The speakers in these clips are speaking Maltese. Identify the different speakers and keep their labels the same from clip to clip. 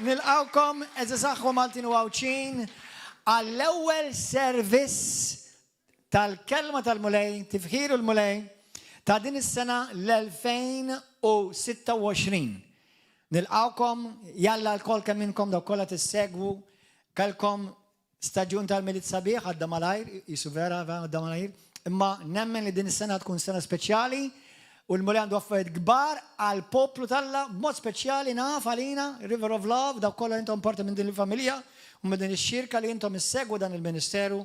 Speaker 1: nilqawkom eżasaxħu Maltin u għawċin għall-ewwel servizz tal-kelma tal-mulej, tifħiru l-mulej ta' din is-sena l-2026. Nilqawkom jalla l-kol kemm minnkom daw kollha tissegwu kelkom staġun tal-Milit Sabiħ għadda malajr, jisu vera għadda malajr, imma nemmen li din is-sena tkun sena speċjali u l-mulej għandu affarijiet kbar għal poplu talla b'mod speċjali naf għalina River of Love daw kollha intom parti minn din il-familja u minn din ix-xirka li intom issegwu dan il-Ministeru.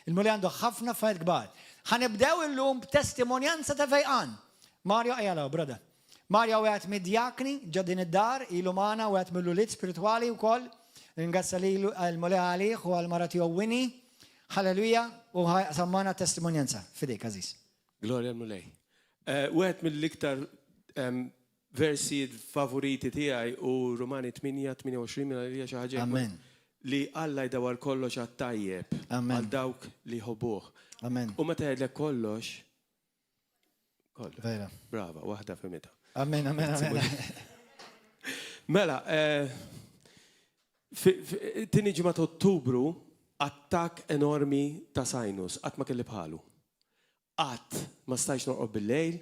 Speaker 1: Il-mulej għandu ħafna affarijiet kbar. Ħanibdew illum b'testimonjanza ta' fejqan. Mario Ayala, brother. Mario għet mid-jakni ġodin id-dar, ilu maħna għet mill-ulit spirituali u koll. Ringrazza li l-mulej għalih u għal-marati u Winnie. Halleluja u sammana testimonjanza. Fidejk, Aziz.
Speaker 2: Gloria al-mulej. Għet mill-iktar versi favoriti tijaj u Romani 8-28 minna li xaħġa.
Speaker 1: Amen.
Speaker 2: Li Alla jdawar kollox għat-tajjeb għal dawk li ħobuħ.
Speaker 1: Amen.
Speaker 2: U meta jgħidlek kollox,
Speaker 1: Vera.
Speaker 2: brava, wahda fimita.
Speaker 1: Amen, amen, amen.
Speaker 2: Mela, tini ġimgħa ta' Ottubru attak enormi ta' sinus, qatt ma kelli bħalu. Qatt ma stajx norqob bil-lejl.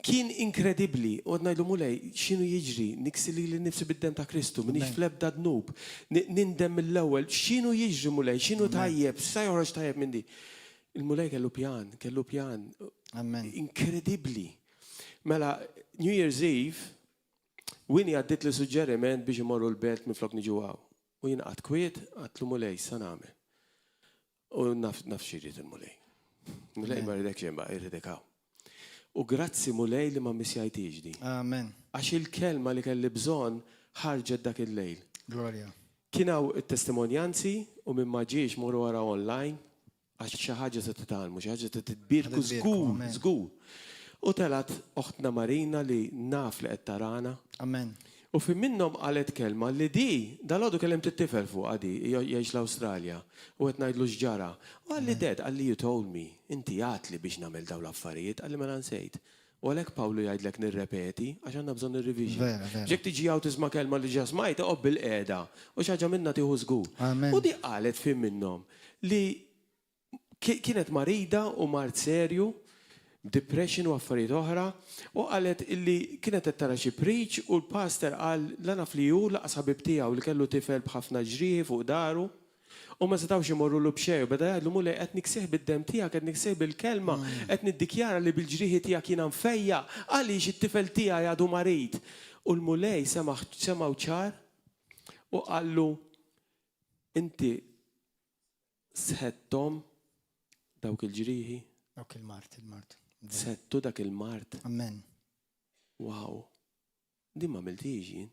Speaker 2: Kien inkredibbli, u ngħidlu mulej, x'inhu jiġri, niksili li nifsi bid-dem ta' Kristu, minix fl-ebda dnub, nindem mill-ewwel, x'inhu jiġri mulej, x'inhu tajjeb, sa joħroġ tajjeb minn di. Il-mulej kellu pjan.
Speaker 1: Amen.
Speaker 2: Inkredibbli. Mela, New Year's Eve, Winnie għaddit li suġġeriment biex imorru l-belt minn flok niġu għaw. U jina għad kwiet, għatlu mulej, saname. U naf xirrit il-mulej. Mulej ma ridek ġemba, irridek għaw. U grazzi mulej li ma misjajtiġ di.
Speaker 1: Amen.
Speaker 2: Għax il-kelma li kelli bżon ħarġet dak il-lejl.
Speaker 1: Gloria.
Speaker 2: Kienaw il-testimonjanzi u minn maġiex morru għara online, għax xaħġa se t-talmu, xaħġa se t-tbirku zgur. U telat oħtna Marina li naf li qed tarana.
Speaker 1: Amen.
Speaker 2: U fi minnom għalet kelma li di, dal-għodu kellem t-tifel fuq għadi, jgħix l-Australia, u għet najdlu xġara. U għalli ded, għalli you told me, inti għatli biex namel daw l-affarijiet, għalli ma nansejt. U għalek Pawlu jgħidlek nirrepeti, għax għanna bżon nir-revision. Ġek tiġi għaw tisma kelma li ġasmajt, uqob bil-qeda, u xaġa minna tiħu zgur. U di għalet fi minnom li kienet marida u mart serju, depression u affarijiet oħra, u qalet illi kienet qed tara xi preach u l-pastor qal lana fliju laqas ħabib tiegħu li kellu tifel b'ħafna ġrieħi fuq daru u ma setgħux imorru lu b'xejn u beda jgħidlu mulej qed nikseh bid-dem tiegħek, qed nikseh bil-kelma, qed niddikjara li bil-ġrieħi tiegħek jiena mfejja għaliex it-tifel tiegħi għadu marit. U l-mulej semgħu ċar u qallu inti sħedtom dawk il-ġrieħi.
Speaker 1: Dawk il-mart.
Speaker 2: Settu dak il-mart.
Speaker 1: Amen.
Speaker 2: Wow. Din ma għamiltiġi.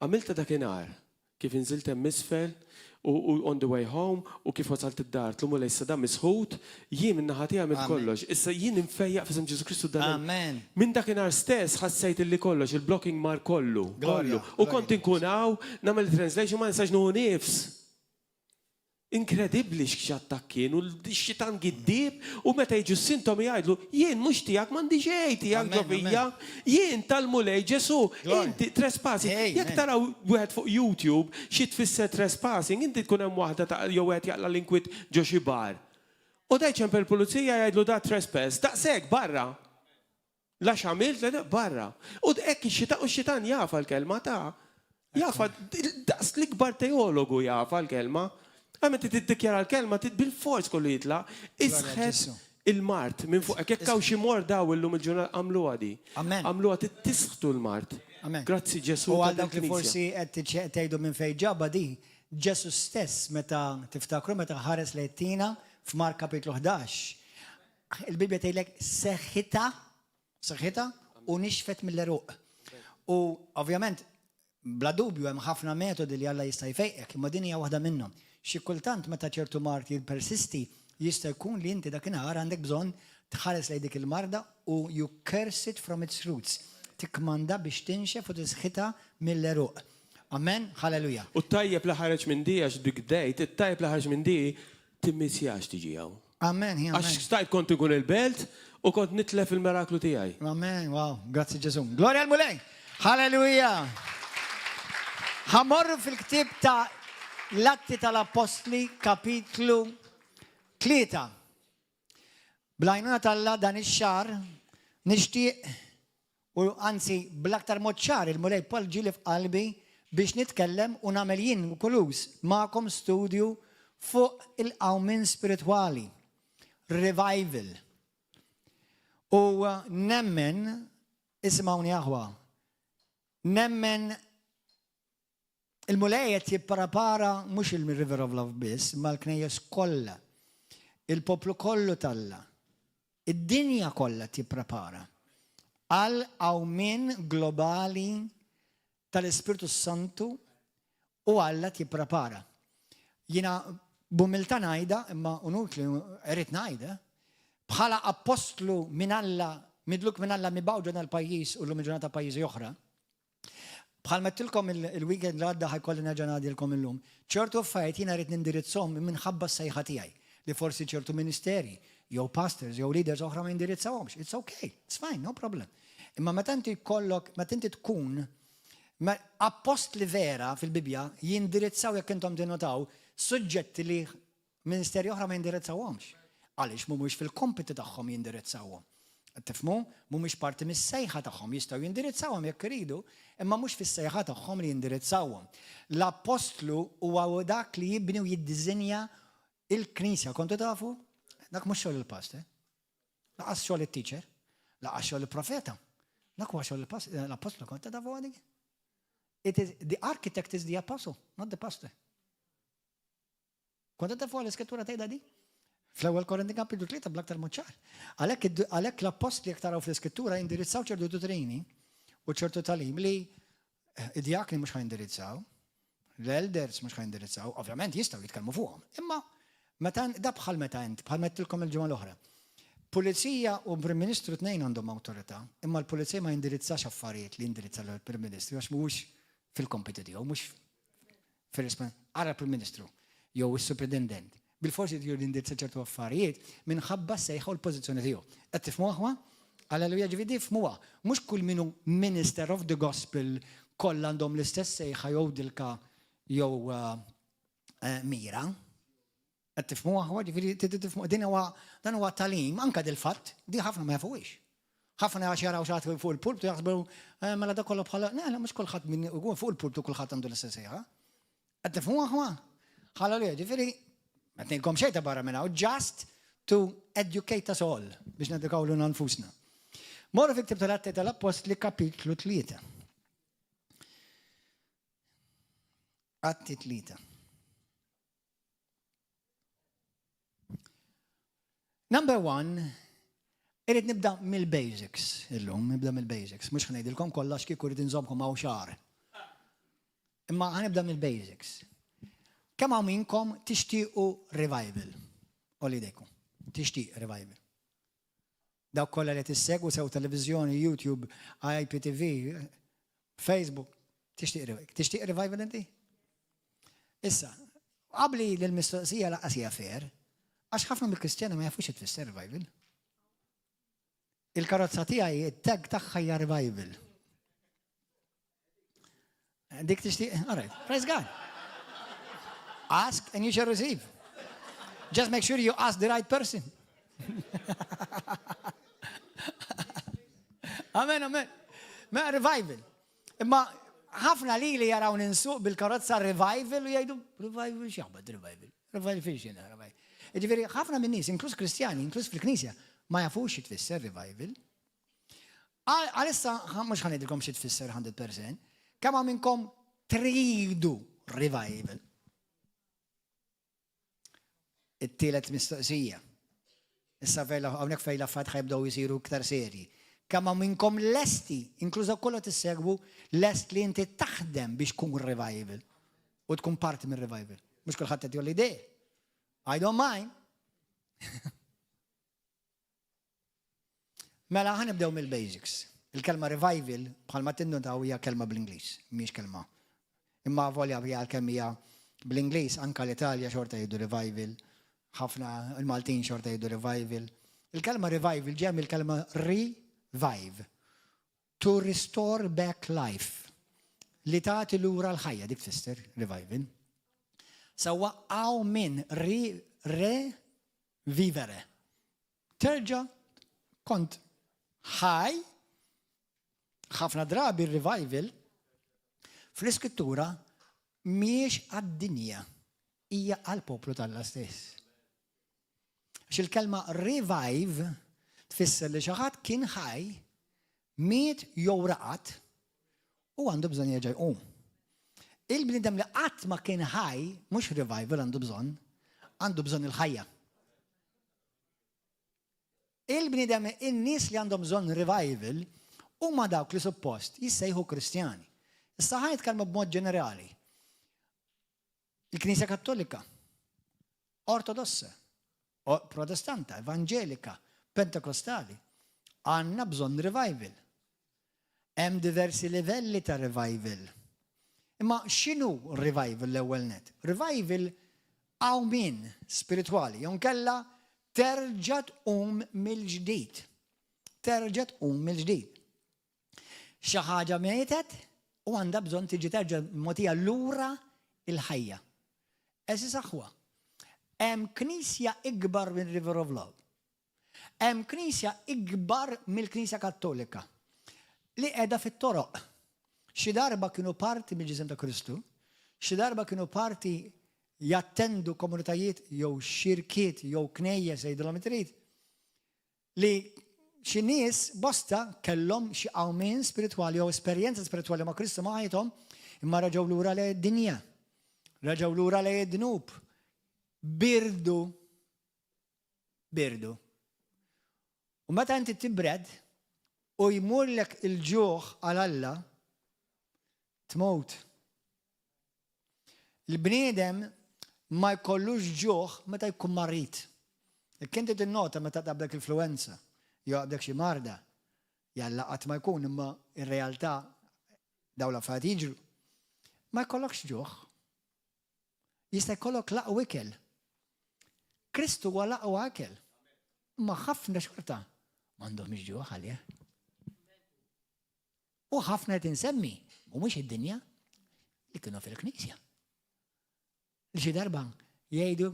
Speaker 2: Għamilta dakinhar kif inżilt hemm misfel u on the way home u kif wasalt id-dar tlumu lej sadam misħut jien min-naħa tiegħi għamilt kollox. Issa jien infejjaq f'isem Ġesu Kristu dan.
Speaker 1: Amen.
Speaker 2: Min dakinhar stess ħassejt illi kollox il-blocking mar kollu. U kont inkun hawn nagħmel translation ma nistax nieħu nifs. Inkredibbli x'attakkin u x-xitan giddib u meta jiġu s-sintomi jgħidlu jien mhux tiegħek m'għandi xejn tiegħek ġovija, jien tal-mulej Ġesu, inti trespassing. Jekk taraw wieħed fuq YouTube xi tfisser trespassing, inti tkun hemm waħda jew wieħed jaqla l-inkwit ġo xi bar. U dejjem il-pulizija jgħidlu da trespass, daqshekk barra. Lax għamilt barra. U hekk x-xitan jafa l-kelma ta' jafa daqs l-ikbar teologu jafa l-kelma. Għamet t-dikjara l-kelma, bil-fors kollu jitla, isħed il-mart minn fuq. Kekkaw xi mordaw illum il-ġurnal għamlu għadi. Għamlu għadi tisħtu l-mart. Grazzi Ġesu.
Speaker 1: U għal dawk li forsi qed tgħidu minn fejn ġabba di, Ġesu stess meta tiftakru meta ħares lejtina f'Mark kapitlu 11. Il-Bibja tgħidlek seħħita u nixfet mill-eruq. U ovvjament bla dubju hemm ħafna metodi li Alla jista' jfejqek, imma din hija waħda minnhom. Xi kultant meta ċertu marti persisti jista' jkun li inti dakinhar għandek bżonn tħares lejn dik il-marda u you curse it from its roots. Tikmanda biex tinxef u tisħita mill-eruq. Amen, halleluja.
Speaker 2: U tajjeb li ħareġ minn di għax dik dejt, it-tajjeb li ħareġ minn di timmisjax tiġi hawn.
Speaker 1: Amen,
Speaker 2: għax stajt kont ikun il-belt u kont nitlef il-miraklu tiegħi.
Speaker 1: Amen, wow, grazzi Ġesu. Gloria al mulej. Halleluja. ħamorru fil-ktib ta' l-Atti tal-Apostli kapitlu 3. Blajnuna tal-la dan ix-xar nixtieq u anzi bl-aktar mod ċar il-mulej Paul ġili f'qalbi biex nitkellem u nagħmel jien kulus magħkom studju fuq il-qawmin spiritwali, revival. U nemmen, ismawni aħwa, nemmen il-mulej jipprepara mhux il-River of Love biss, ma l-knejjes kollha, il-poplu kollu talla, id-dinja kollha tipprepara għal qawmin globali tal-Ispiritu Santu u Alla tipprepara. Jiena bumilta ngħidha, imma unut li erid ngħidha, bħala apostlu minn Alla, midluk minn Alla mibgħu ġen l-pajjiż u l-lum ġurnata pajjiżi oħra. Bħal mettilkom il-weekend li għadda ħajkolli nerġa' ngħidilkom illum, ċertu affarijiet jiena rrid nindirizzhom minħabba s-sejħa tiegħi li forsi ċertu ministeri, jew pastors, jew leaders oħra ma jindirizzawhomx. It's okay, it's fine, no problem. Imma meta inti jkollok, meta inti tkun apostli vera fil-Bibja jindirizzaw jekk intom tinnotaw suġġetti li ministeri oħra ma jindirizzawhomx. Għaliex mhumiex fil-kompiti tagħhom jindirizzawhom. Tifhmu? Mhumiex parti mis-sejħa tagħhom jistgħu jindirizzawhom jekk iridu, imma mhux fis-sejħa tagħhom li jindirizzawhom. L-apostlu huwa dak li jibni u jiddiżinja il-Knisja. Kontu tafu? Dak mhux xogħol il-pastor. Laqas xogħol it-teacher, laqas xogħol il-profeta. Dak huwa xogħol l-apostlu. Kontu tafu għadik? The architect is the apostle, not the pastor. Kontu tafu l-iskrittura tgħidha di? Fl-ewwel Korinti kapitlu 3 bl-aktar mod ċar. Għalhekk l-apostli jekk taraw fl-iskrittura jindirizzaw ċertu dottrini u ċertu talim li id-diakni mhux ħajindirizzaw, l-elders mhux ħajindirizzaw, ovvjament jistgħu jitkellmu fuqhom. Imma meta da bħal meta int, bħal mettilkom il-ġimgħa l-oħra. Pulizija u Prim Ministru tnejn għandhom awtorità, imma l-pulizija ma jindirizzax affarijiet li jindirizza l-Prim Ministru għax mhuwiex fil-kompiti tiegħu, mhux fil-rispett ara Prim Ministru jew is-Superintendent. Bil-forsi tiegħu jindirizza ċertu affarijiet minħabba sejħu l-pożizzjoni tiegħu. Qed tifhmu aħwa? Alleluja ġifieri fhmuha. Mhux kull minnu minister of the gospel kollha għandhom l-istess sejħa jew dilka jew mira. Qed tifhmu aħwa ġifieri tifhmu dan huwa talim anke dil-fatt di ħafna ma jafuhiex. ħafna għax jaraw xagħat fuq il-pulp jaħsbu mela dak kollu bħala mhux kulħadd min fuq il-pulp kulħadd għandu l-istess sejħa. Qed tifhmu aħwa? Alleluja ġifieri ma tnejkom xejn ta' barra minn hawn, just to educate us all biex nedikaw lil nfusna. Morru fi ktib tal-Atti tal-Apostli kapitlu 3. Atti 3. Number 1, irrid nibda mill-basics illum, nibda mill-basics. Mhux ħnejdilkom kollha x'kieku rrid inżommkom hawn xahar. Imma ħanibda mill-basics. Kemm hawn minnkom tixtiequ revival? Olli dejkom. Tixtieq revival. Dawk kollha li tissegwu sew televiżjoni, YouTube, IPTV, Facebook, tixtieq revival inti? Issa, qabli lill-mistoqsija laqas hija fair, għax ħafna mill-Kristjani ma jafux tfisser revival. Il-karozza tiegħi it-tag tagħha hija revival. Dik tixtieq, all right, praise God. Ask and you shall receive. Just make sure you ask the right person. Amen, amen. Ma revival. Imma ħafna li jaraw ninsuq bil-karozza revival u jgħidu revival x'jaħbad revival. Revival fiex jiena revival. Ġifieri ħafna minn nies, inkluż Kristjani, inkluż fil-Knisja, ma jafux x'tfisser revival. Għalissa mhux ħanidilkom xi tfisser 100%. Kemm minnkom tridu revival. It-tielet mistoqsija. Issa hawnhekk fejn l-affarijiet ħajbdew jisiru iktar serji. Kemm minnkom lesti, inkluż kollha tissegwu, lest li inti taħdem biex tkun revival u tkun parti minn revival. Mhux kulħadd qed jolli idea. I don't mind. Mela ħanibdew mill-basics. Il-kelma revival bħalma tinnotaw hija kelma bl-Ingliż, mhix kelma. Imma volja hija l-kemm hija bl-Ingliż anke l-Italja xorta jgħidu revival. ħafna il-Maltin xorta jgħidu revival. Il-kelma revival ġem il-kelma revive. To restore back life. li tagħti lura l-ħajja dik tfisser revival. Sewwa għaw min vivere. Terġa' kont ħaj, ħafna drabi revival fl-iskrittura miex għad-dinja, hija għal-poplu tal-Alla stess. Għax il-kelma revive tfisser li xi ħadd kien ħaj, miet jew raqat u għandu bżonn jerġa' jqum. Il-bniedem li qatt ma kien ħaj, mhux revival għandu bżonn il-ħajja. Il-bniedem, in-nies li għandhom bżonn revival huma dawk li suppost jissejħu Kristjani. Issa ħajt kalma b'mod ġenerali. Il-Knisja Kattolika, Ortodossa, Protestanta, Evangelika, Pentekostali, għandna bżonn revival. Hemm diversi livelli ta' revival. Imma x'inhu revival l-ewwel net? Revival għaw min spiritwali, jew kella terġa' tqum mill-ġdid. Terġa' tqum mill-ġdid. Xi ħaġa mietet u għandha bżonn tiġi terġa' mogħtija lura il-ħajja. Eżis aħwa. Hemm knisja ikbar minn River of Love. Hemm knisja ikbar mill-Knisja Kattolika li qiegħda fit-toroq. Xi darba kienu parti mill-ġisem ta' Kristu, xi darba kienu parti jattendu komunitajiet jew xirkiet jew knejjes jgħidulhom it-trid li xi nies bosta kellhom xi qawmien spiritwali jew esperjenza spiritwali ma' Kristu ma' ħajthom imma raġgħu lura lejn id-dinja. Raġgħu lura lejn id-dnub. Birdu. U meta inti tibred u jmurlek il-ġuħ għal Alla tmut. Il-bniedem ma jkollux ġuħ meta jkun marrit. Kinti tinnota meta taqblek influenza, jew għabdek xi marda, jalla qatt ma jkun imma ir-realtà dawn l-affarijiet jiġru. Ma jkollokx ġuħ. Jista' jkollok laqgħu ikel. Kristu huwa laqgħu ikel. Ma ħafna xorta m'għandhomx ġuħ għalih. U ħafna qed insemmi, u mhux id-dinja li kienu fil-Knisja. Xi darba jgħidu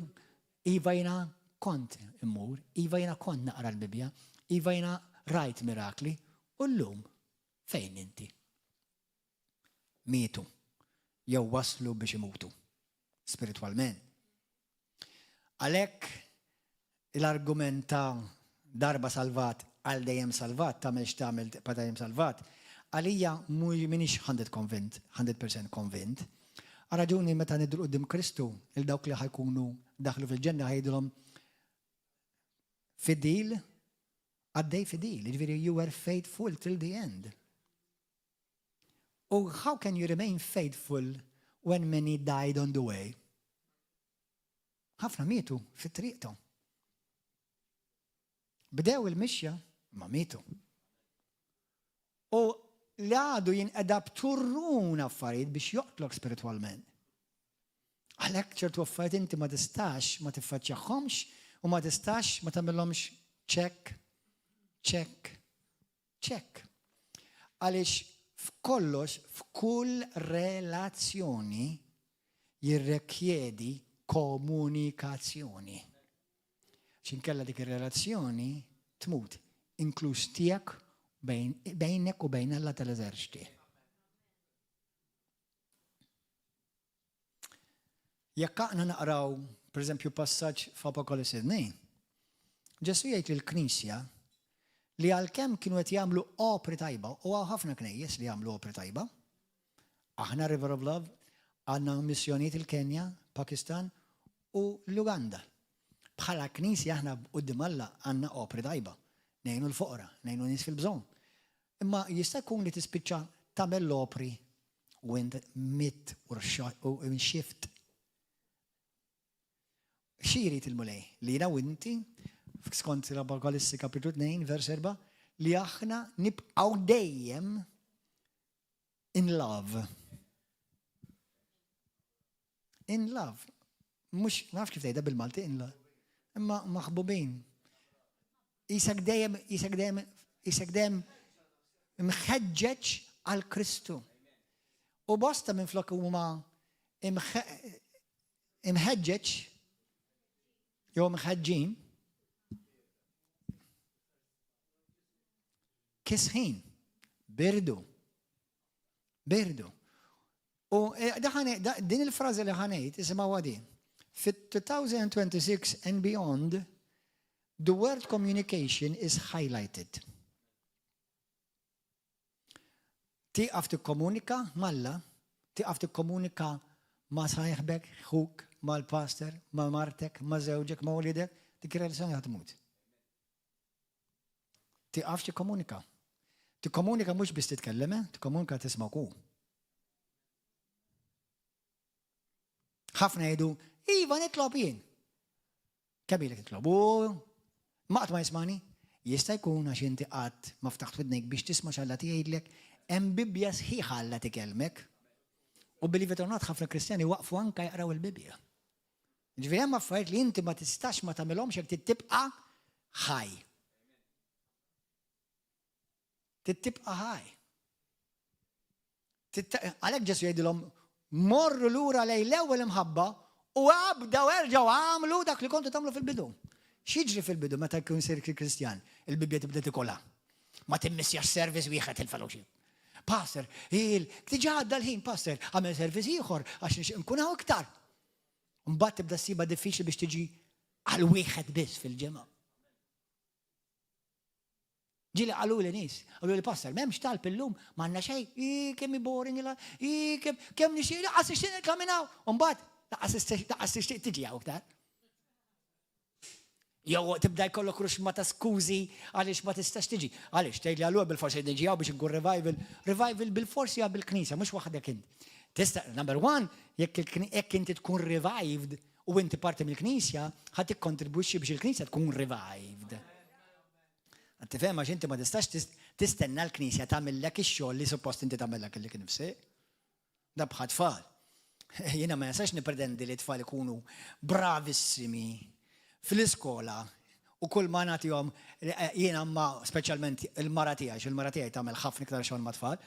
Speaker 1: iva jiena kont immur, iva jiena kont naqra l-Bibja, iva jiena rajt mirakli, u llum fejn inti? Mietu, jew waslu biex imutu, spiritualment. Għalhekk l-argument ta' darba salvat għal dejjem salvat, tagħmel x'tagħmel pa' dejjem salvat, għalija minix 100% konvint. Għaraġuni meta nidru qudiem Kristu, il-dawk li ħajkunu daħlu fil-ġenna ħajdilhom fidil, għaddej fidil, ġifieri you were faithful till the end. Oh, how can you remain faithful when many died on the way? Ħafna mietu fit-triqtom. Bdew il-mixja, ma mietu. U li għadu jinqeda b'turruna affarijiet biex joqtlok spiritualment. Għalhekk ċertu affarijiet inti ma tistax ma tiffaċċjahomx u ma tistax ma tagħmilhomx check. Għaliex f'kollox, f'kull relazzjoni jirrekjedi komunikazzjoni. X'inkella dik ir-relazzjoni tmut, inkluż tiegħek bejnek u bejn Alla tal-eżerċiti. Jekk aħna naqraw, pereżempju, passaġġ f'Apokalipsi 2, Ġesu jgħid lill-Knisja li għalkemm kienu qed jagħmlu opri tajba, u ħafna knejjes li jagħmlu opri tajba, aħna River of Love għandna missjonijiet il-Kenja, Pakistan u l-Uganda. Bħala Knisja aħna quddiem Alla għandna opri tajba. Nejnu l-foqra, nejnu nies fil-bżonn. Imma jista' jkun li tispiċċa tagħmel l-opri u int mit u xift. Xi jrid il-mulej li jiena u inti skont l-Apokalipsi kapitlu 2 vers 4 li aħna nibqgħu dejjem in love. In love. Mhux nafx kif tgħidha bil-Malti in love. Imma maħbubin. Isek dejjem mħeġġeġ għal Kristu. U bosta minn flok huma imħeġġeġ jew mħeġġin kisħin, birdu. U din il-frażi li ħanejt isimgħu għadi. Fit-2026 and beyond, the word communication is highlighted. Tiqaf tikkomunika malla, tiqaf tikkomunika ma' sħajħbek, xuk, ma' l-pastor, ma' martek, ma' żewġek, ma' wlidek, dik ir-relazzjoni ħatmut. Tiqaf tikkomunika. Tikkomunika mhux biss titkellem, tikkomunika tisma' ku. Ħafna jgħidu, iva nitlob jien. Kemm ilek titlob? Ma qatt ma jismani? Jista' jkun għax inti qatt ma ftaħt widnejk biex tisma' x'Alla jgħidlek, hemm Bibja sħiħa Alla tikellmek. U believe it or not, ħafna Kristjani waqfu anke jaqraw il-Bibja. Ġifieri hemm affarijiet li inti ma tistax ma tagħmilhomx jekk tibqa' ħaj. Tibqa' ħaj. Għalhekk Ġesu jgħidilhom morru lura lejn l-ewwel imħabba u abdaw erġgħu għamlu dak li kontu tagħmlu fil-bidu. X'jiġri fil-bidu meta jkun sir Kristjan? Il-Bibja tibda tikolha. Ma timmissjax service wieħed il-fellowship. Pastor, diġà għadda l-ħin, pastor, għamel service ieħor għax nkun hawn iktar. Mbagħad tibda ssiba diffiċli biex tiġi għal wieħed biss fil-ġimgħa. Ġili għalu li għalu li pastor, m'hemmx talb illum, m'għandna xejn, kemm boring ila, kemm nixtieq, laqas nixtieq nitlaminaw. Mbagħad laqas nixtieq tiġi hawn iktar. Jew tibda jkollok ruxma ta' skużi għaliex ma tistax tiġi. Għaliex tgħidli għalu bil-forsi niġi hawn biex inkun revival bil-forsi għal bil-Knisja, mhux waħdek int. Tista' number one, jekk inti tkun revived u inti parti mill-Knisja, ħadd tikkontribwixxi biex il-Knisja tkun revived. Tifhem għax inti ma tistax tistenna l-Knisja tagħmellek ix-xogħol li suppost inti tagħmellek illi kien nifsek. Da bħal tfal. Jiena ma nistax nippretendi li tfal ikunu bravissimi fl-iskola u kull ma nagħtihom jiena ma speċjalment il-mara tiegħi, il-mara tiegħi tagħmel ħafna iktar xogħol ma' tfal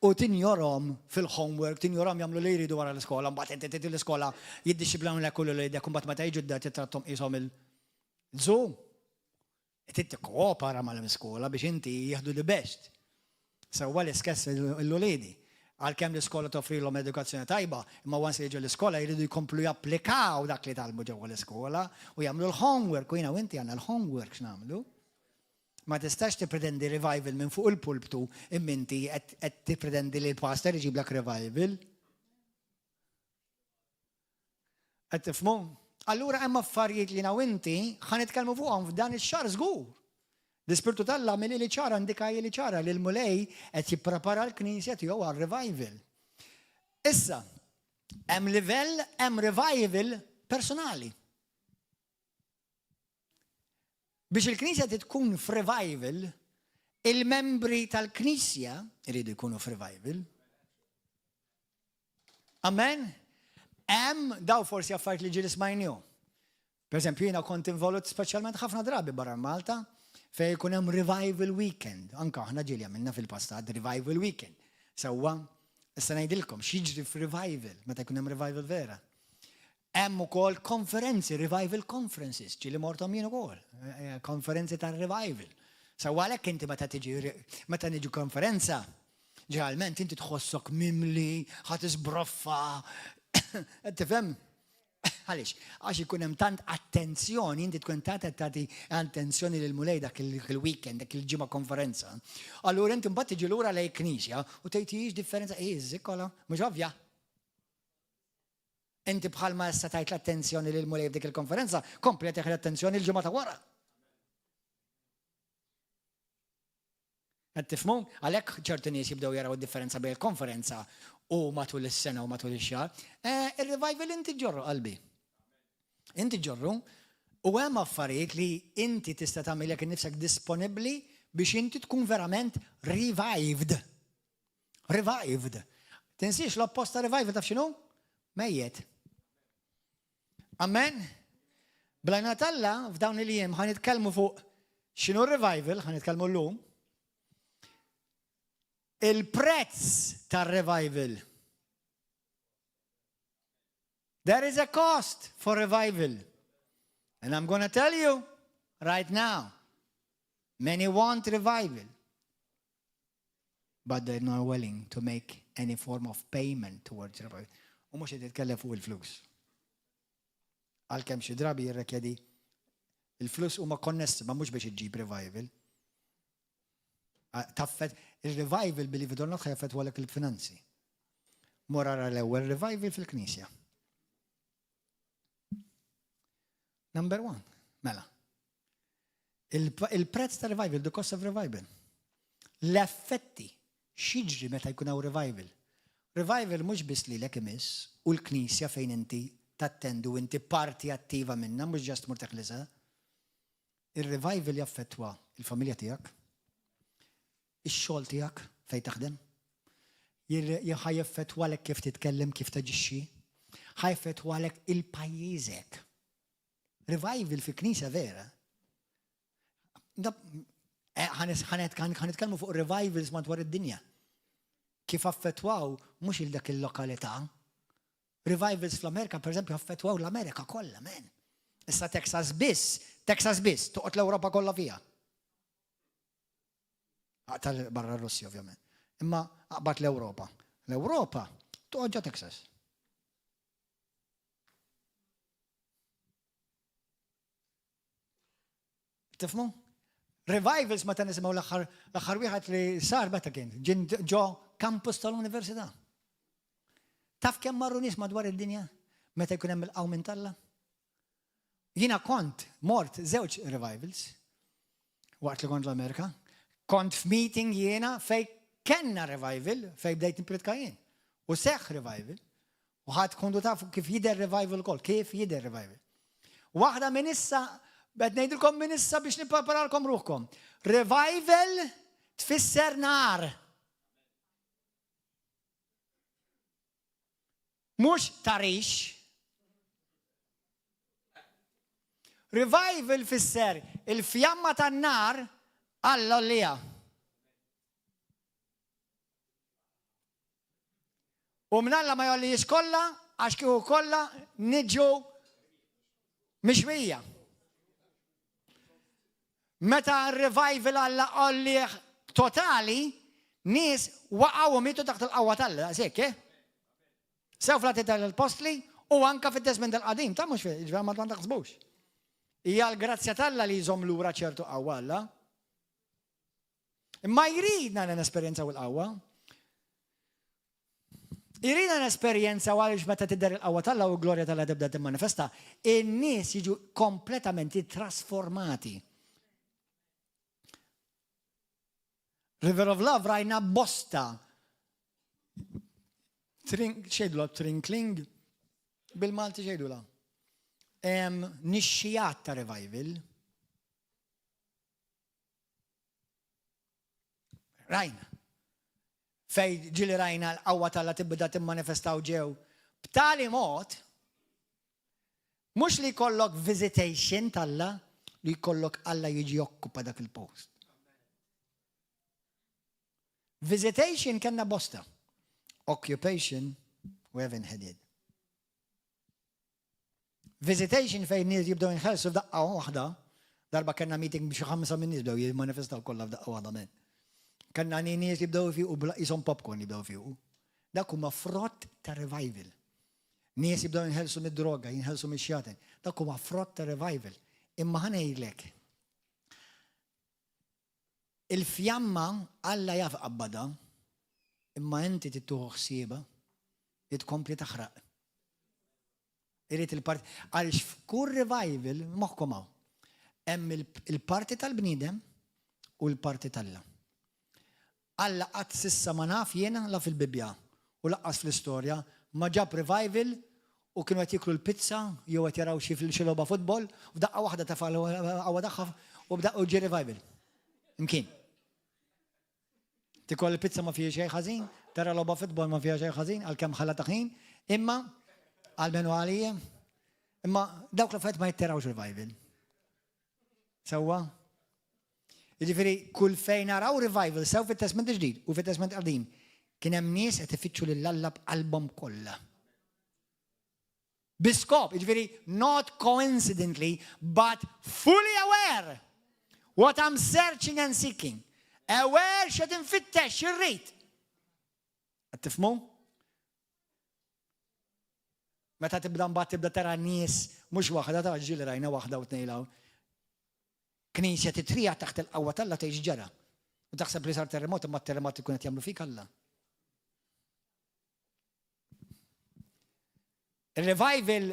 Speaker 1: u tinjorhom fil-homework, tinjorhom jagħmlu li jridu wara l-iskola, mbagħad inti tgħid l-iskola jiddixxiplinawlek kullu li jdek mbagħad meta jiġu d-dar titrattom qishom il-żum. Titti koopera mal-iskola biex inti jieħdu the best. Sewwa l-iskess l-uledi. Għalkemm l-iskola toffrilhom edukazzjoni tajba, imma once jiġu l-iskola jridu jkomplu japplikaw dak li talbu ġewwa l-iskola u jagħmlu l-homework u jiena u inti għandna l-homework x'nagħmlu. Ma tistax tippretendi revival minn fuq il-pulptu imma inti qed tippretendi li l-pastor iġiblek revival. Qed tifhmu? Allura hemm affarijiet li inti ħanitkellmu fuqhom f'dan ix-xahar żgur. L-Ispirtu tal-Alla għamel li ċara indikaj li ċara li l-mulej qed jipprepara l-Knisja tiegħu għal revival. Issa, hemm livell, hemm revival personali. Biex il-Knisja tkun f'revival, il-membri tal-Knisja iridu jkunu f'revival. Amen? Hemm daw forsi affarijiet li ġieli smajnihom. Pereżempju jiena kont involut speċjalment ħafna drabi barra Malta fejn ikun hemm revival weekend. Anke aħna ġieli għamilna fil-passat revival weekend. Sewwa, issa ngħidilkom x'jiġri f'revival meta jkun hemm revival vera. Hemm ukoll konferenzi, revival conferences, ġieli morthom jien ukoll, konferenzi tar-revival. Sewwa għalhekk inti meta niġu konferenza, ġeneralment inti tħossok mimli, ħadd isbroffa. Tifhem? Għaliex, għax ikun hemm tant attenzjoni, inti tkun tagħti attenzjoni lil mulej dak il-weekend, dak il-ġimgħa konferenza. Allura inti mbagħad tiġi lura lejn Knisja u tgħid hix differenza żikola, mhux ovvja. Inti bħalma issa tajt l-attenzjoni lil mulej f'dik il-konferenza, kompli qed l-attenzjoni l-ġimgħa ta' wara. Qed tifhmu? Għalhekk ċertu nies jibdew jaraw id-differenza bejn il-konferenza u matul is-sena u matul ix-xahar. Ir-revival inti ġorru qalbi. Inti ġorru u hemm affarijiet li inti tista' tagħmel jekk innifsek disponibbli biex inti tkun verament revived. Revived. Tinsiex l-opposta revival taf x'inhu? Mejjed. Amen? Blajna Alla f'dawn il-jiem ħanitkellmu fuq x'inhu revival, ħanitkellmu llum. Il-prezz tar-revival There is a cost for revival. And I'm going to tell you right now, many want revival, but they're not willing to make any form of payment towards revival. ومش تتكلم فوق الفلوس. għalkemm xi drabi jirrekjedi il-flus huma konnessi ma mhux biex iġġib revival. Taffet il-revival believe it or not ħajaffet walek il-finanzi. Morara l-ewwel revival fil-Knisja. Number 1, mela. Il-prezz ta' revival, the cost of revival. L-effetti xiġri meta jkun hawn revival. Revival mhux biss li lek imiss u l-Knisja fejn inti tattendu inti parti attiva minna, mhux ġast murteq liża. Ir-revival jaffettwa il-familja tiegħek, ix-xogħol tiegħek fejn taħdem. Ħajaffettwalek kif titkellem, kif taġixxi. Ħajaffettwalek il-pajjiżek. Revival fi Knisja vera. Ħanitkellmu fuq revivals madwar id-dinja. Kif affettwaw mhux il dak il-lokalità. Revivals fl-Amerika, per eżempju, affettwaw l-Amerika kollha, men. Issa Texas biss, toqgħod l-Ewropa kollha fiha. Barra r-Russja, ovvjament. Imma aqbad l-Ewropa. L-Ewropa toqgħod ġo Texas. Tifmu? Revivals meta nisimgħu l-aħħar wieħed li sar meta kien ġo campus tal-Università. Taf kemm marru nies madwar id-dinja meta jkun hemm il-qawm minn Talla? Jiena mort żewġ revivals waqt li kont l-Amerika. Kont f'meeting jiena fejn kenna revival fejn bdejt nipritka jien. U seħħ revival. U ħadd kontu tafu kif jidher revival ukoll, kif jidher revival. Waħda minn issa bed ngħidilkom minn issa biex nippreparalkom ruħkom. Revival tfisser nar. Mhux tarix. Revival fisser il-fjamma tan-nar għall-ollija. U mnalla ma jolli jiskolla għax kieku kollha niġġu mixmija. Meta revival għalla ollieħ totali, nies waqgħu mitu taħt il-qawwa Talla, sekk, Sew flati tal-postli u anka fit-testament tal-qadim, ta' mhux ġifier ma taħsbux. Hija l-grazzja Talla li jżomm lura ċertu qawwa Alla. Imma jridna nesperjenzaw il-qawwa. Jridna nesperjenzaw għaliex meta tidher il-qawwa Talla u l-glorja Talla tibda timmanifesta, in-nies jiġu kompletament trasformati. River of Love rajna bosta. Xejdula trinkling, bil-Malti xejdula. Nixxijat ta' revival. Rajna. Fej ġili rajna l-qawwa Talla tibda timmanifestaw ġew. B'tali mod, mhux li jkollok visitation Talla, li jkollok Alla jiġi jokkupa dak il-post. Visitation kanna bosta. Occupation, we haven't headed. Visitation fejn nies jibdew inħelsu f'daqqa waħda, darba kanna meeting biex 5 min nies bdew jimmanifestaw kollha f'daqqa waħda men. Kanna nies jibdew fiqu qishom popcorn jibdew fiqu. Dak huma frott ta' revival. Nies jibdew inħelsu mid-droga, jinħelsu mix-xjaten. Dak huma frott ta' revival. Imma ħanejlek. Il-fjamma Alla jaf qabbada, imma inti tittuħu ħsieba, titkompli taħraq. Irrid il-parti, għaliex f'kull revival, moħħkom hawn, hemm il-parti tal-bniedem u l-parti Talla. Alla qatt sissa ma naf jiena la fil-Bibja u laqqas fl-istorja ma ġab revival u kienu qed jiklu l-pizza jew qed jaraw xi logħba futbol u f'daqqa waħda tafal qawwa daqqa u bdaqqa ġie revival. Imkien. Tikoll il-pizza ma fija xejn ħażin, tara logħba futbol ma fija xejn ħażin għalkemm ħalla taħin, imma għal-menu għalija, imma dawk l-affarijiet ma jitterawx revival. Sewwa? Jiġifieri kull fejn naraw revival sew fit-testament ġdid u fit-testament qadim kien hemm nies qed ifittxu lil Alla b'qalbhom kollha. Biskop, ġviri, not coincidentally, but fully aware what I'm searching and seeking. Aware xed infittex, xirrit. Għattifmu? Meta tibda mbagħad tibda tara nies mhux waħda ta' ġieli rajna waħda u tnejlaw. Knisja titrija taħt il-qawwa talla tgħix ġara. U taħseb li sar terremot imma t-terremot ikun qed jagħmlu fik Alla. Revival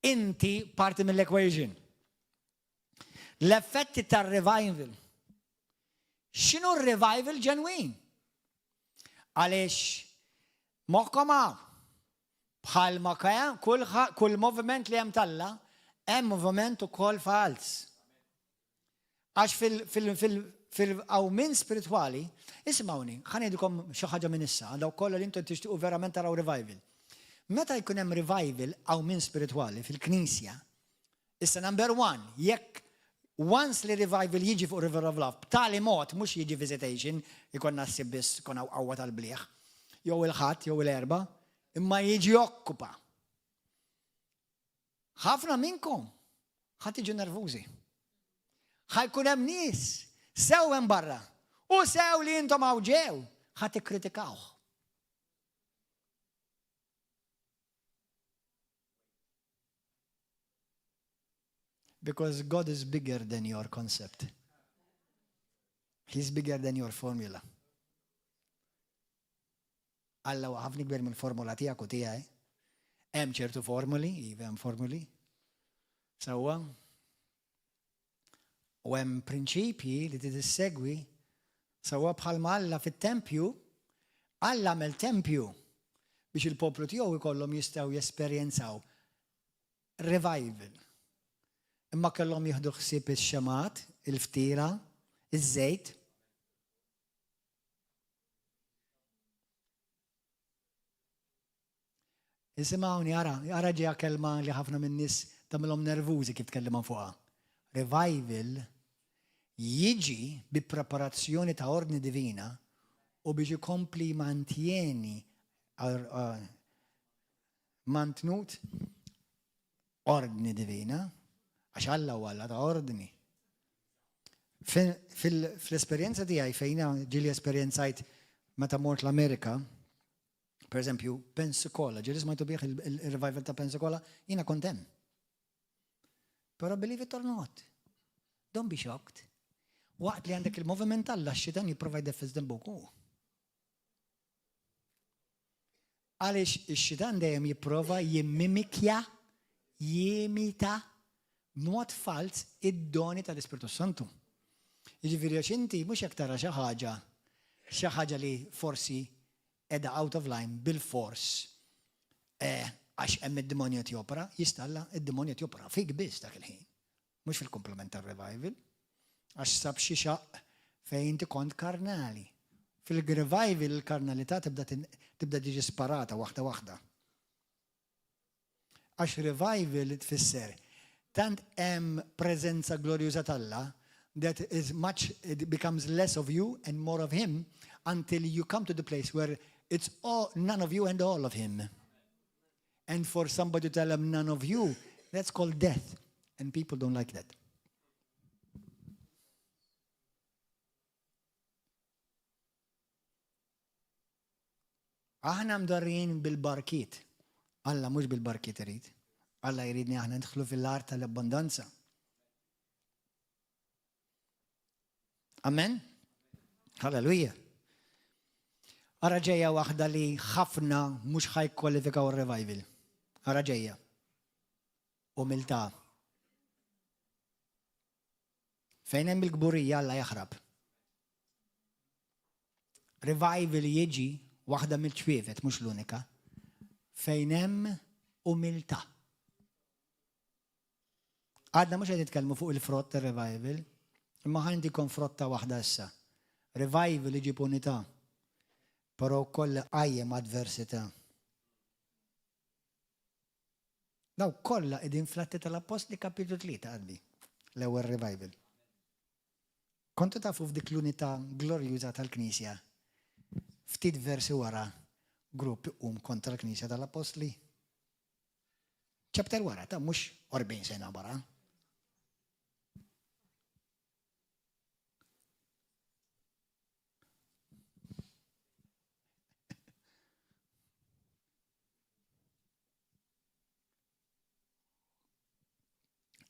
Speaker 1: inti parti mill-equation. L-effetti tar-revival. X'inhu r-revival ġenwin? Għaliex moħħkom bħalma kull moviment li hemm talla, hemm moviment ukoll fals. Għax fil-għawmin spirituali, ismawni, ħanedikom xi ħaġa minn issa, għandaw kollha li intom tixtiequ verament taraw revival. Meta jkun hemm revival għawmin spirituali fil-Knisja, issa number one, jekk once li revival jiġi fuq River of Love, b'tali mod mhux jiġi visitation, ikun nassib biss ikun qawwa tal-bliħ, jew il-ħadd jew l-erba', imma jiġi okkupa. Ħafna minnkom ħadd iġu nervużi. Ħajkun hemm nies sew hemm barra u sew li intom hawn ġew ħadd ikkritikawh. Because God is bigger than your concept. He's bigger than your formula. Alla ħafna kbir minn formula tiegħek u tiegħi. Hemm ċertu formuli, hemm formuli. Sewwa. U hemm prinċipji li tissegwi sewwa bħalma Alla fit-tempju, Alla għamel tempju biex il-poplu tiegħu jkollhom jistgħu jesperjenzaw revival. Imma kellhom jieħdu ħsieb ix-xemat, il-ftira, iż-żejt. Isimgħuni ara ġejja kelma li ħafna min-nies tagħmilhom nervużi kif tkellimha fuqha. Revival jiġi bi preparazzjoni ta' ordni divina u biex ikompli mantjeni mantnut ordni divina. Għax Alla u Alla ta' ordni. Fl-esperienza tiegħi fejna ġili esperienzajt meta mort l-Amerika, per eżempju, Pensacola, ġili smajtu bieħ il-revival ta' Pensacola, jiena kont hemm. Però believe it or not, don't be shocked. Waqt li għandek il-moviment Alla x-xitan jipprova jdeffeż dembuku. Għaliex ix-xitan dejjem jipprova jimmimikja, jimita b'mod fals id-doni tal-Ispiritu Santu. Jiġifieri għax inti mhux jekk tara xi ħaġa li forsi qiegħda out of line bil-fors għax hemm id-demonju qed jopera, jistalla id-demonju qed jopera fik biss dak il-ħin. Mhux fil-komplement tar-revival, għax sab xi xaq fejn inti kont karnali. Fil-revival il-karnalità tibda tiġi sparata waħda waħda. Għax revival tfisser tant hemm preżenza glorjuża t'Alla that it becomes less of you and more of him until you come to the place where it's none of you and all of him. And for somebody to tell him none of you, that's called death. And people don't like that. Aħna mdarrin bil-barkit. Alla mhux bil-barkit irid. Alla jridni aħna ndħlu fil-art tal-abbondanza. Amen? Halleluja. Ara ġejja waħda li ħafna mhux ħajkwalifikaw ir-revival. Ara ġejja. Umiltà. Fejn hemm il-gburija Alla jaħrab. Revival jiġi waħda mill-ċwievet mhux l-unika. Fejn hemm umiltà. Għadna mhux qed nitkellmu fuq il-frott tar-revival, imma ħandikom frotta waħda issa. Revival iġib unità, però wkoll qajjem adversità. Daw kollha qegħdin fl-Atti tal-Apostli kapitlu 3 għaddi, l-ewwel revival. Kontu tafu f'dik l-unità glorjuża tal-Knisja. Ftit versi wara grupp kontra l-Knisja tal-Apostli. chapter wara, ta' mux 40 sena bara.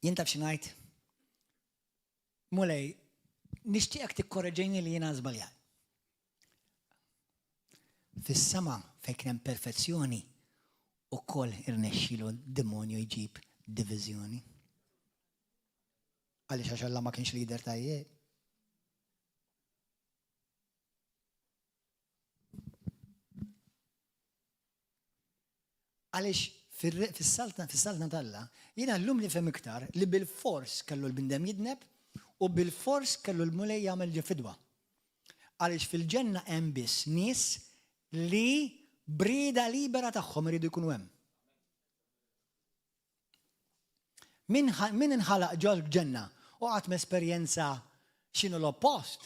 Speaker 1: Jien taf xinajt, mulej, nishtiqek tikkorreġejni li jiena żbaljat. Fis-sama fejn kien hemm perfezzjoni ukoll irnexxielu d-demonju jġib diviżjoni. Għaliex għax Alla ma kienx lider tajjeb. Għaliex fis-saltna talla, jiena llum li fem iktar li bil-fors kellu l-bindem jidneb u bil-fors kellu l-mulej jagħmel ġifidwa. Għaliex fil-ġenna hemm biss nies li brida libera tagħhom iridu jkunu hemm. Min inħalaq ġol ġenna u qatt esperjenza x'inhu l-oppost.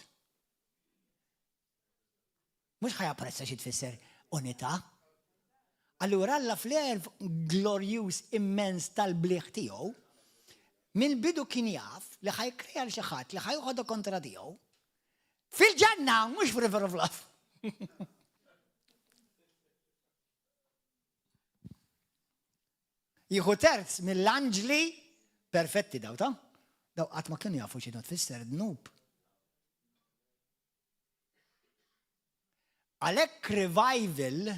Speaker 1: Mhux ħajapprezza xi tfisser unità. Allura Alla fl-erf glorjus immens tal-bliħ tiegħu, mill-bidu kien jaf li ħajkrea l xi ħadd li ħajħodu kontra tiegħu fil-ġenna mhux f'River of Love. Jieħu terz mill-anġli perfetti daw ta' daw qatt ma kienu jafu x'inhu tfisser dnub. Għalhekk revival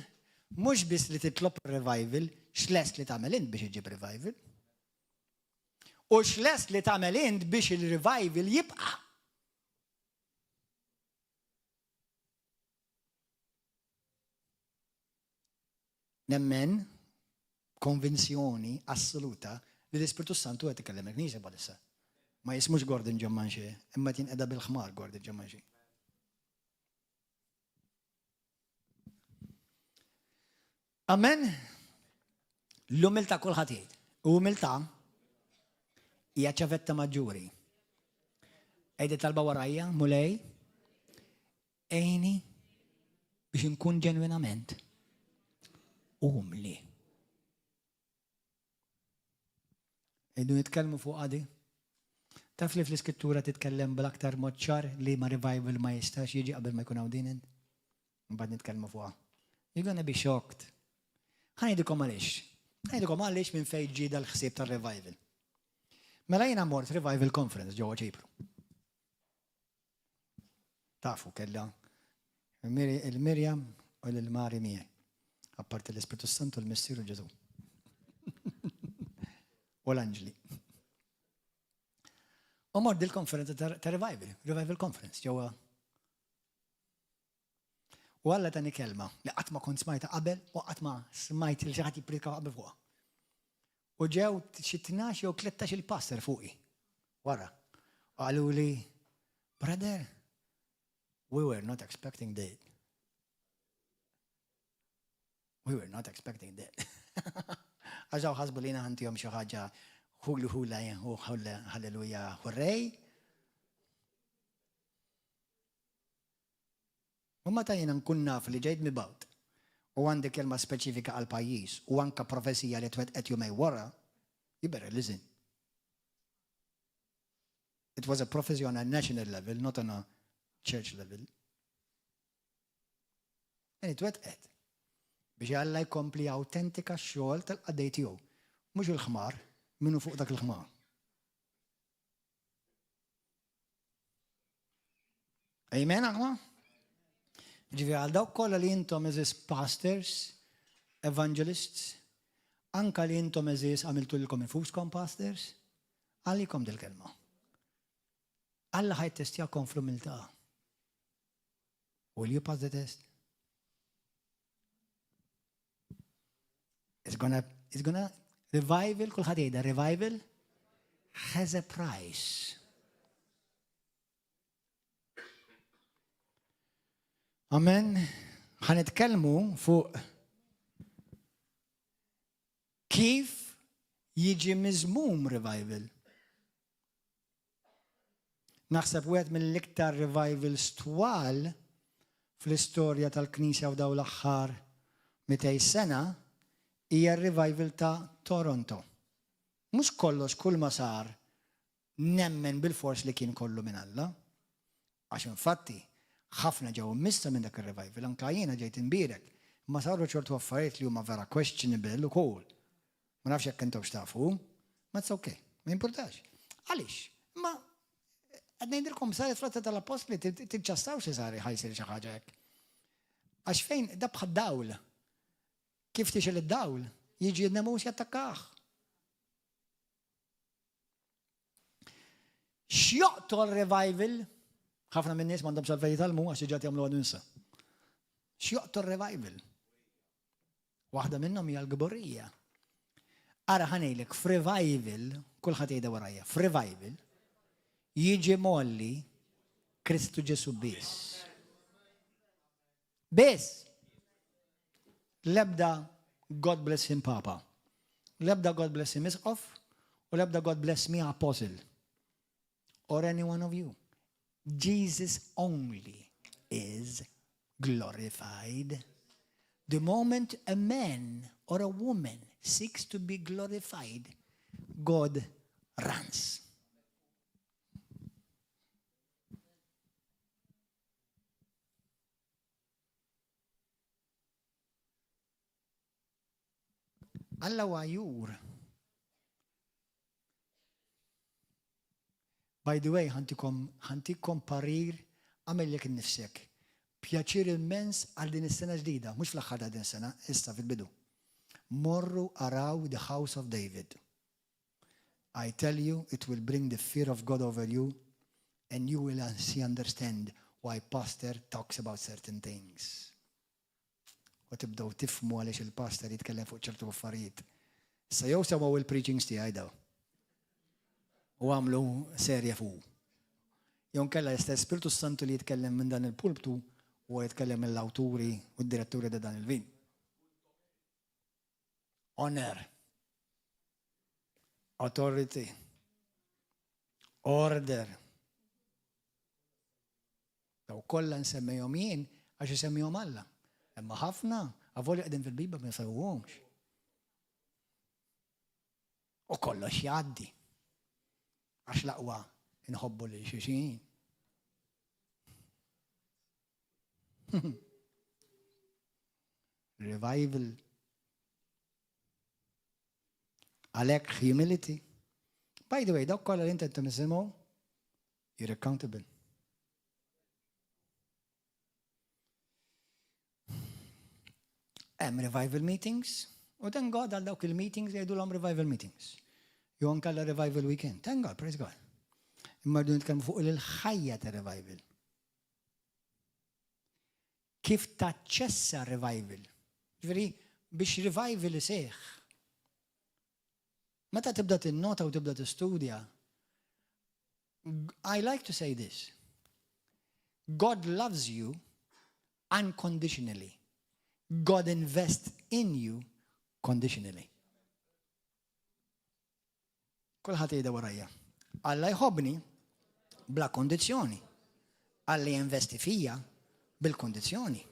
Speaker 1: mhux biss li titlob revival, x'lest li tagħmel int biex iġib revival. U x'lest li tagħmel int biex il-revival jibqa'. Nemmen konvinzjoni assoluta li l-Ispirtu Santu qed ikellem il-Knisja bħalissa. Ma jismux Gordon Ġammanxi, imma tinqeda bil-ħmar Gordon Ġammanxi. Amen. L-umiltà kulħadd jgħid. U umiltà hija ċavetta maġġuri. Ejdi talba warajja, mulej, ejni biex inkun ġenwinament umli. Ejdu nitkellmu fuq għadi. Taf li fl-iskrittura titkellem bil-aktar mod ċar li ma revival ma jistax jiġi qabel ma jkun hawn mbagħad nitkellmu fuqha. You're gonna be shocked. Ħanejdukom għaliex minn fejn ġie dal-ħsieb tar-revival. Mela jiena mort revival conference ġewwa Ċipru. Tafu kellha il-Mirjam u l-Mari miegħi. Apparti l-Ispirtu Santu l-Missieru Ġesu. U l-Anġli. U mort dil-konferenza ta' revival conference ġewwa. U Alla tani kelma li qatt ma kont smajta qabel u qatt ma smajt li xi ħadd jippredika qabel fuqha. U ġew xi 12 jew 13 il-pastor fuqi wara. U qalu li, brother, we were not expecting that. We were not expecting that. Għażaw ħasbu li naħantihom xi ħaġa hula u halleluja hurrej. U meta jiena nkun naf li ġejt mibgħut u għandi kelma speċifika għal pajjiż u anke profesija li twettqet jumej wara, you better listen. It was a prophecy on a national level, not on a church level. And it twettqet. Biex Alla jkompli autentika x-xogħol tal-qaddej tiegħu. Mhux il-ħmar, minnu fuq dak il-ħmar. Amen, aħma? Ġifi għal dawk kollha li intom eżis pastors, evangelists, anka li intom eżis għamiltu lilkom infuskom pastors, għalikom dil-kelma. Alla ħajtestjakom fl-umiltà. Will you pass the test? It's gonna revival, kulħadd jgħidha revival has a price. Amen. Ħanitkellmu fuq kif jiġi miżmum revival. Naħseb wieħed mill-iktar revivals twal fl-istorja tal-Knisja u daw l-aħħar 200 sena hija r-revival ta' Toronto. Mhux kollox kull ma sar nemmen bil-fors li kien kollu minn Alla. Għax infatti ħafna ġew missa minn dak ir-revival, anke jiena ġejt inbierek. Ma saru ċertu affarijiet li huma vera questionable ukoll. Ma nafx jekk intewx tafu, ma it's okay, ma jimpurtax. Għaliex? Ma qed ngħidilkom saret fl-Atti tal-Apostli tiġġastaw xi sar ħajsir xi ħaġa hekk. Għax fejn dabħa d-dawl. Kif tixel id-dawl, jiġi n-nemus jattakkah. X'joqtol revival, ħafna minn nies m'għandhomx għalfejn jitalmu għax ġat jagħmlu għadu nisa. X'joqtol revival? Waħda minnhom hija l-gburija. Ara ħanejlek f'revival, kulħadd jgħidha warajja, f'revival jiġi molli Kristu Ġesu biss. Biss. Lebda God bless him Papa. Lebda God bless him Isqof, u lebda God bless me Apostle. Or any one of you. Jesus only is glorified. The moment a man or a woman seeks to be glorified, God runs. Alla wajur. By the way, ħantikom parir għamellek nifsek. Pjaċir immens għal din is-sena ġdida, mhux fl-aħħar ta' din sena, issa fil-bidu. Morru araw the house of David. I tell you, it will bring the fear of God over you, and you will understand why pastor talks about certain things. U tibdew tifhmu għaliex il-pastor jitkellem fuq ċertu affarijiet. Issa jew sewwew il-preachings tiegħi daw. U għamlu serja fuq. Jew nkella jista' Spiritu Santu li jitkellem minn dan il-pulptu u jitkellem mill-awturi u d-diretturi ta' dan il-vin. Honor, authority, order. Daw kollha nsemmejhom jien għax isemmihom Alla. Imma ħafna għavoli qegħdin fil-Bibla ma jsewwhomx. U kollox jgħaddi. Għax laqwa inħobbu lil xulxin. Revival. Għalhekk humility. By the way, dawk kollha li inti nisimgħu, you're accountable. Revival meetings, u thank God għal dawk il-meetings jgħidulhom revival meetings. Jew nkella revival weekend. Thank God, praise God. Imma rridu nitkellmu fuq il-ħajja ta' revival. Kif taċċessa revival? Ġifieri biex revival iseħħ. Meta tibda tinnota u tibda tistudja, I like to say this. God loves you unconditionally. God invests in you conditionally. Kulħadd jgħidha warajja. Alla jħobbni bla kondizzjoni. Alla jinvesti fija bil-kondizzjoni.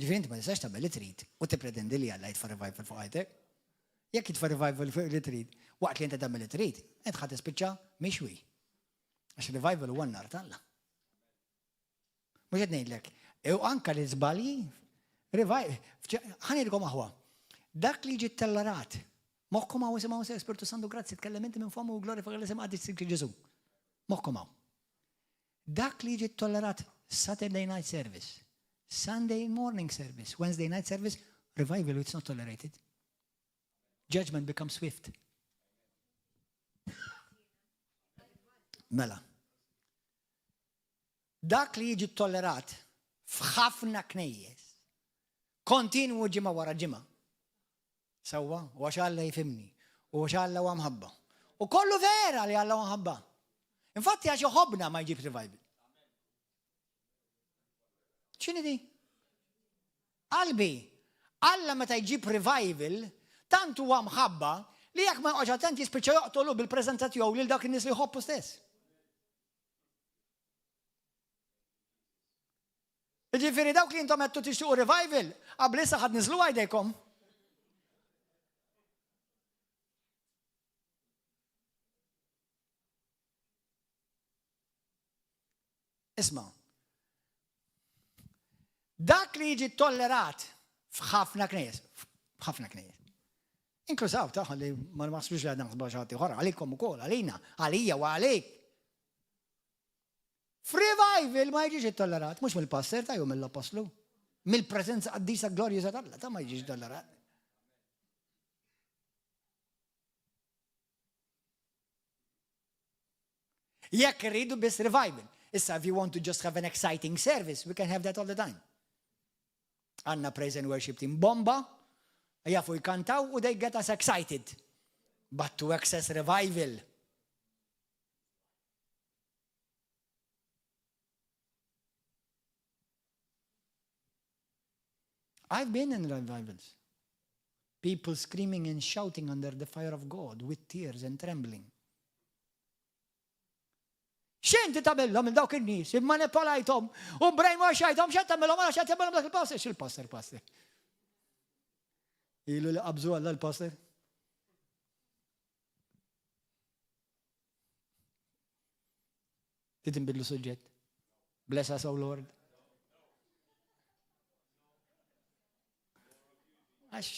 Speaker 1: Ġifieri inti ma tistax tagħmel li trid u tippretendi li Alla jitfa' revival fuq ħajtek. Jekk jitfa' revival fuq li trid, waqt li inti tagħmel li trid, int ħadd tispiċċa mixwi. Għax revival huwa n-nar tal-Alla. Mhux qed ngħidlek. U anka li żbalji, ħanilkom aħwa. Dak li ġiet tellerat, moħħkom hawn isimgħu se Spiritu Santu grazzi tkellem inti minn fomu u glorifika l-isem għaddi tsik Ġesu. Moħħkom hawn. Dak li ġiet tollerat Saturday night service, Sunday morning service, Wednesday night service, revival it's not tolerated. Judgment becomes swift. Mela. Dak li ġiet tollerat f'ħafna knejjes. Kontinu ġimma wara ġimma. Sewwa, u għax Alla jifhimni, u għax Alla huwa mħabba. U kollu vera li Alla huwa mħabba. Infatti għax joħobna ma jġib revival. X'inhi di? Qalbi, Alla meta jġib revival, tant huwa mħabba li jekk ma joqgħodx attent jispiċċa joqtolu bil-preżenza tiegħu lil dak in-nies li jħobbu stess. Ġifieri dawk li intom qed tixtiequ revival, qabel issa ħadd niżlu għajdejkom. Isma. Dak li jiġi tollerat f'ħafna knies. Inklusaw taħ li ma nmaħsbux li għadna xaħti ħora, għalikom u kol, għalina, għalija u għalik. F'revival ma jiġiġi tollerat, mux mill-passer ta' ju mill-apostlu. Mill-prezenza għaddisa glorjuza tal-la, ta' ma jiġiġi tollerat. Jekk irridu biss revival. Issa, if you want to just have an exciting service, we can have that all the time. Għanna praise and worship team bomba, jafu jkantaw u they get us excited. But to access revival. I've been in revivals. People screaming and shouting under the fire of God with tears and trembling. Xinti tabellhom il dawk in-nies, immanipolajthom, u brainwashajthom, x'qed tagħmilhom għal x'qed tagħmilhom dak il-pastor, x'il-pastor. Ilu li qabżu Alla l-pastor. Titinbidlu suġġett. Bless us, O Lord. Għax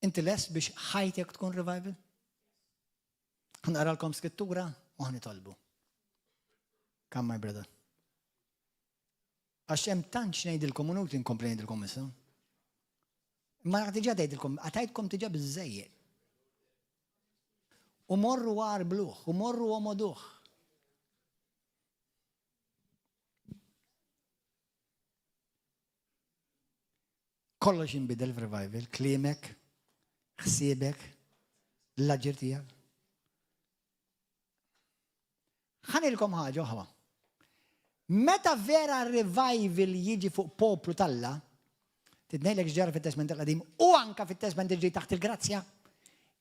Speaker 1: Inti les biex ħajtek tkun revival? Nqaralkom skrittura u ħanitolbu. Come my brother. Għax hemm tantx ngħidilkom u nut inkompli ngħidilkom issa. Ma diġà tgħidilkom, għatajtkom diġà biżżejjed. U morru għarbluħ, u morru għomoduħ. Kollox jinbidel f'revival, klimek, ħsiebek, l-aġir tiegħek. Ħanilkom ħaġa oħra. Meta vera revival jiġi fuq poplu Alla, tidnejlek ġara fit-Testament tal-Qadim u anka fit-Testament ġej taħt il-grazzja,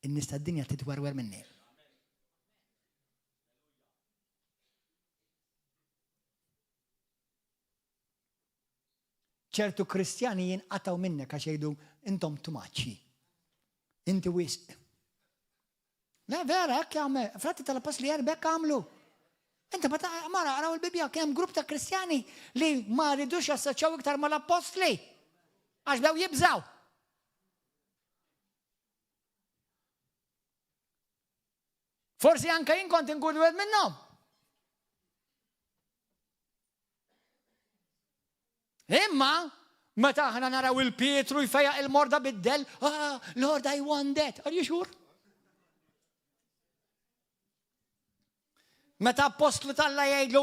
Speaker 1: in-nies tad-dinja titwerwer minni. ċertu kristjani jinqataw minnek għax jgħidu intom tumaċċi. Inti wisq. Le vera, hekk jagħmel, fratti tal-apostli bekk għamlu. Inti mara għaraw il-Bibja kemm grupp ta' kristjani li ma rridux jassoċjaw iktar mal-apostli għax bdew jibżaw. Forsi anke jien kont inkun wieħed minnhom. Imma, meta aħna naraw il-Pietru jfejjaq il-morda bid-del, Lord, I want that. Are you sure? Meta apostlu Alla jgħidlu,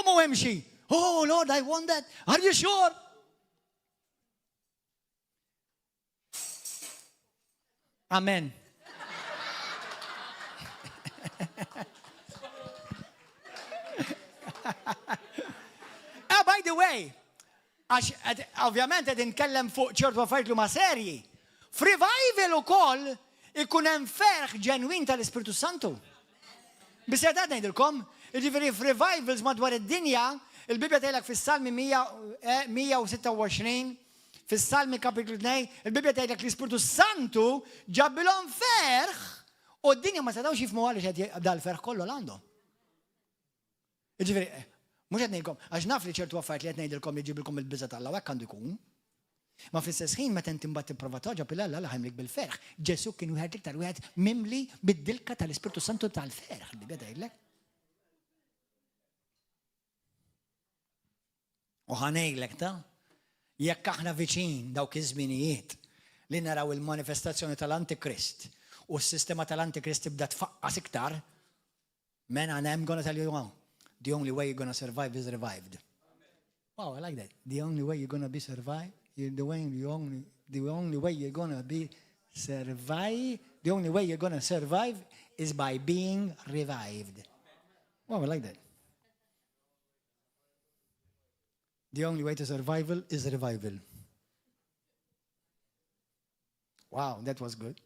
Speaker 1: mu emxi. Oh, Lord, I want that. Are you sure? Amen. By the way, għax ovvjament qed inkellem fuq ċertu affarijiet li ma serji. F'revival ukoll ikun hemm ferħ ġenwin tal-Ispiritu Santu. Bisedat ngħidilkom, jiġifieri f'revivals madwar id-dinja, il-Bibja tgħidlek fis-Salmi 126, fis-Salmi kapitlu 2, il-Bibja tgħidlek l-Ispiritu Santu ġabbilhom ferħ u d-dinja ma setgħux jifhmu għaliex qed jibda l-ferħ kollu għandhom. Jiġifieri mux għednejkom, għax naf li ċertu għaffajt li għednejdilkom li ġibilkom il-bizza tal-Alla, għek għandu jkun. Ma fil-sess ħin, meta inti mbagħad tipprova toġob il-Alla ħajmlik bil-ferħ. Ġesu kien wieħed iktar wieħed mimli bid-dilka tal-Ispiritu Santu tal-ferħ li bjadajlek. U ħanejlek ta' jekk aħna viċin dawk iż-żminijiet li naraw il-manifestazzjoni tal-Antikrist u s-sistema tal-Antikrist tibda tfaqqas iktar, men I'm gonna tell you now. The only way you're going to survive is revived. Wow, I like that. The only way you're going to be survived, the only way you're going to be survive, the only way you're going to survive is by being revived. Wow, I like that. The only way to survival is revival. Wow, that was good.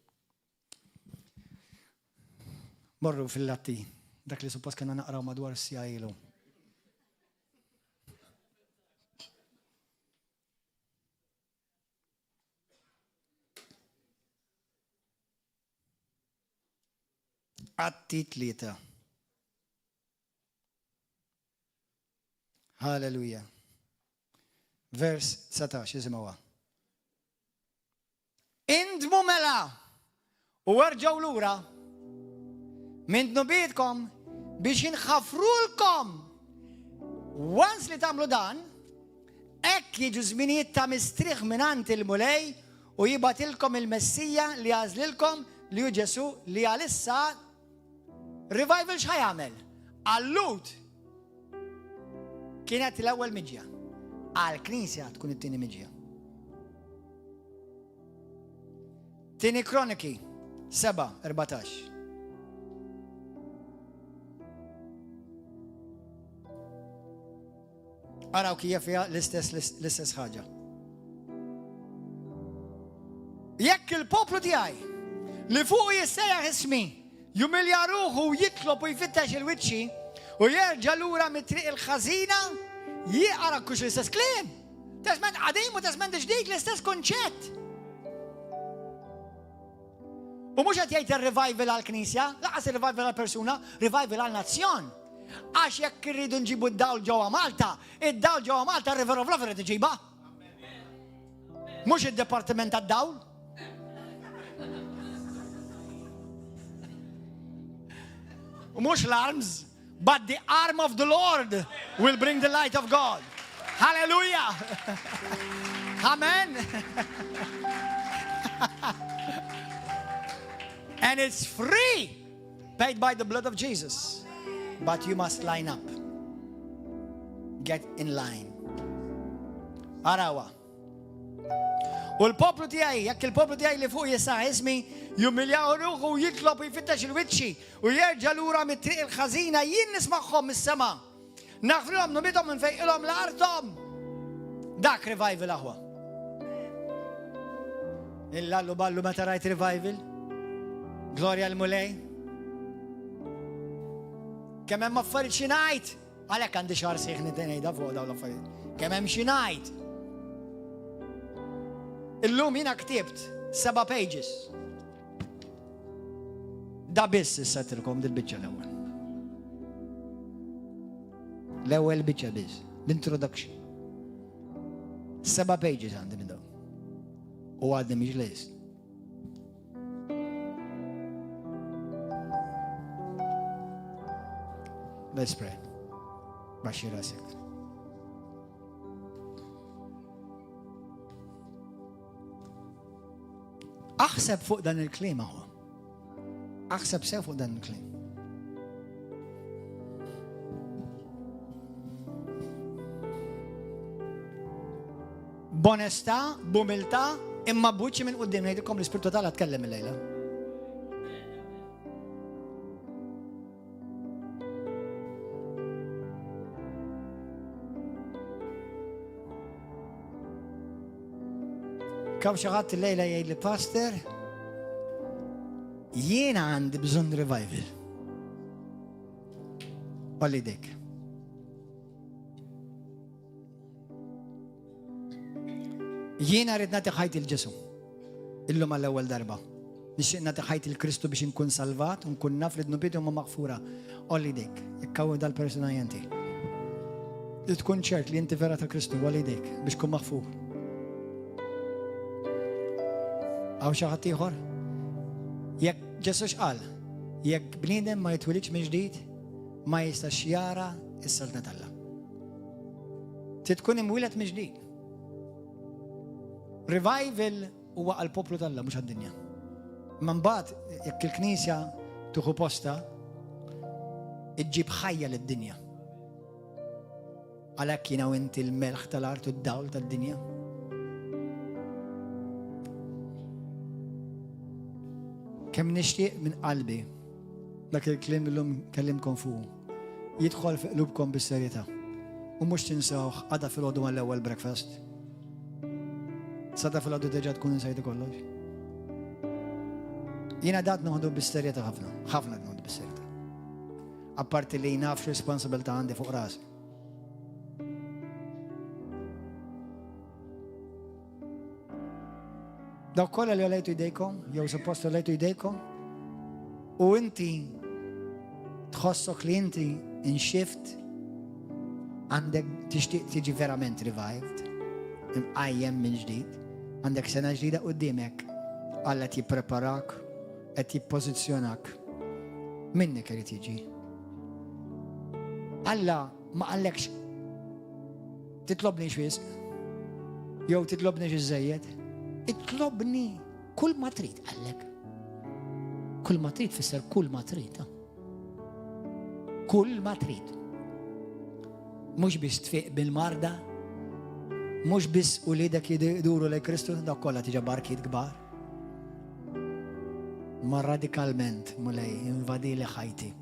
Speaker 1: Morru fil-Latti. Dak li suppost kena naqraw madwar s-sjajlu. Atti 3. Hallelujah. Vers 19, isimawa. Indmu mela u erġaw lura minn dnubietkom biex inħafrulkom. Once li tamlu dan, ek jiġu żminijiet ta' mistriħ minant il-mulej u jibatilkom il-Messija li għazlilkom li hu Ġesu li għalissa revival x'ħajamel. Allut kienet l-ewwel miġja. Għal-Knisja tkun it-tieni miġja. Tieni Kroniki 7:14. Araw kif fiha l-istess ħaġa. Jekk il-poplu tiegħi li fuq jissejjaħ ismi jumilja ruħu u jitlob u jfittex il-wiċċi u jerġa' lura mit-triq il-ħażina jieqra kux l-istess kliem. Testament qadim u testament ġdid l-istess konċett. U mhux qed jgħid ir-revival għall-Knisja, laqas ir-revival għall-persuna, revival għall-nazzjon. Għax jekk irridu nġibu d-dawl ġewwa Malta, id-dawl ġewwa Malta River of Love irid iġibha. Mhux id-Dipartiment tad-Dawl. U mhux l-arms, but the arm of the Lord will bring the light of God. Hallelujah. Amen. And it's free, paid by the blood of Jesus. But you must line up. Get in line. Arawa. U l-poplu tiegħi, jekk il-poplu tiegħi li fuq jisa' ismi jumiljaw ruħu u jitlob u jfittex il-wiċċi u jerġa' lura mit-triq il-ħażina jien nismagħhom mis-sema. Naħfrilhom numidhom nfejqilhom l-artom. Dak revival aħwa. Il-lallu ballu meta rajt revival? Gloria l-mulej. Kemm hemm affarijiet xi ngħid, għalhekk għandi xahar sieħ ngħidha fuq dawn l-affarijiet. Kemm hemm xi ngħid. Illum jiena ktibt 7 pages. Da biss issattilkom dil-biċċa l-ewwel. L-ewwel biċċa biss, l-introduction. 7 pages għandi minn dawn. U għadni mhix list. Let's pray. Baxxi rasek. Aħseb fuq dan il-kliem aħu. Aħseb sew fuq dan il-kliem. B'onestà, b'umiltà, imma buċi minn qudiem ngħidilkom l-Ispirtu Tagħla tkellem illejla. Kaw xi ħadd illejla jgħid li pastor jiena għandi bżonn revival. Olli dik. Jiena rrid nagħti ħajti l-Ġesu. Illum għall-ewwel darba. Nixtieq nagħti ħajti l-Kristu biex inkun salvat u nkun naf li d-nubiet huma maghfura. Olli dik. Jekk hawn dal-persuna jenti. Li tkun ċert li inti vera ta' Kristu, olli dik biex tkun maghfur. Għaw xaħat ieħor? Jekk Ġesu x'qal, jekk bniedem ma jitwilidx minn ġdid, ma jistax jara s-salta tal-Alla. Tkun imwieled minn ġdid. Revival huwa għall-poplu tal-Alla mhux għad-dinja. Ma mbagħad jekk il-Knisja tieħu posta, iġġib ħajja lid-dinja. Għalhekk jiena u inti l-melħ tal-art u d-dawl tad-dinja. Kemm nixtieq minn qalbi dak il-kliem illum kellimkom fuq jidħol fi qlubkom bis-serjetà u mhux tinsawh għadha filgħodu mal-ewwel breakfast. Sada filgħodu diġà tkun insejtu kollox. Jiena dat noħdu bis-serjetà ħafna noħdu bis-serjetà. Apparti li naf x'responsabilità għandi fuq rasi. Daw kolla li għalajtu idejkom, jew suppost għalajtu idejkom, u inti تخصك لي انت انشفت عندك تشتاق تيجي فيرامنت ريفايفد مقيم من جديد عندك سنة جديدة قدامك الله تيبريباراك تيبوزيسيونك منك اللي تيجي الله ما قالكش تطلبني شو يو تطلبني شو الزيت اطلبني كل ما تريد قالك كل ما تريد فسر كل ما تريد كل ما تريد مش بس تفيق بالمرضى مش بس ولادك يدوروا لكريستوس ده كلها تيجي باركيت كبار ما راديكالمنت مولاي انفادي لحياتي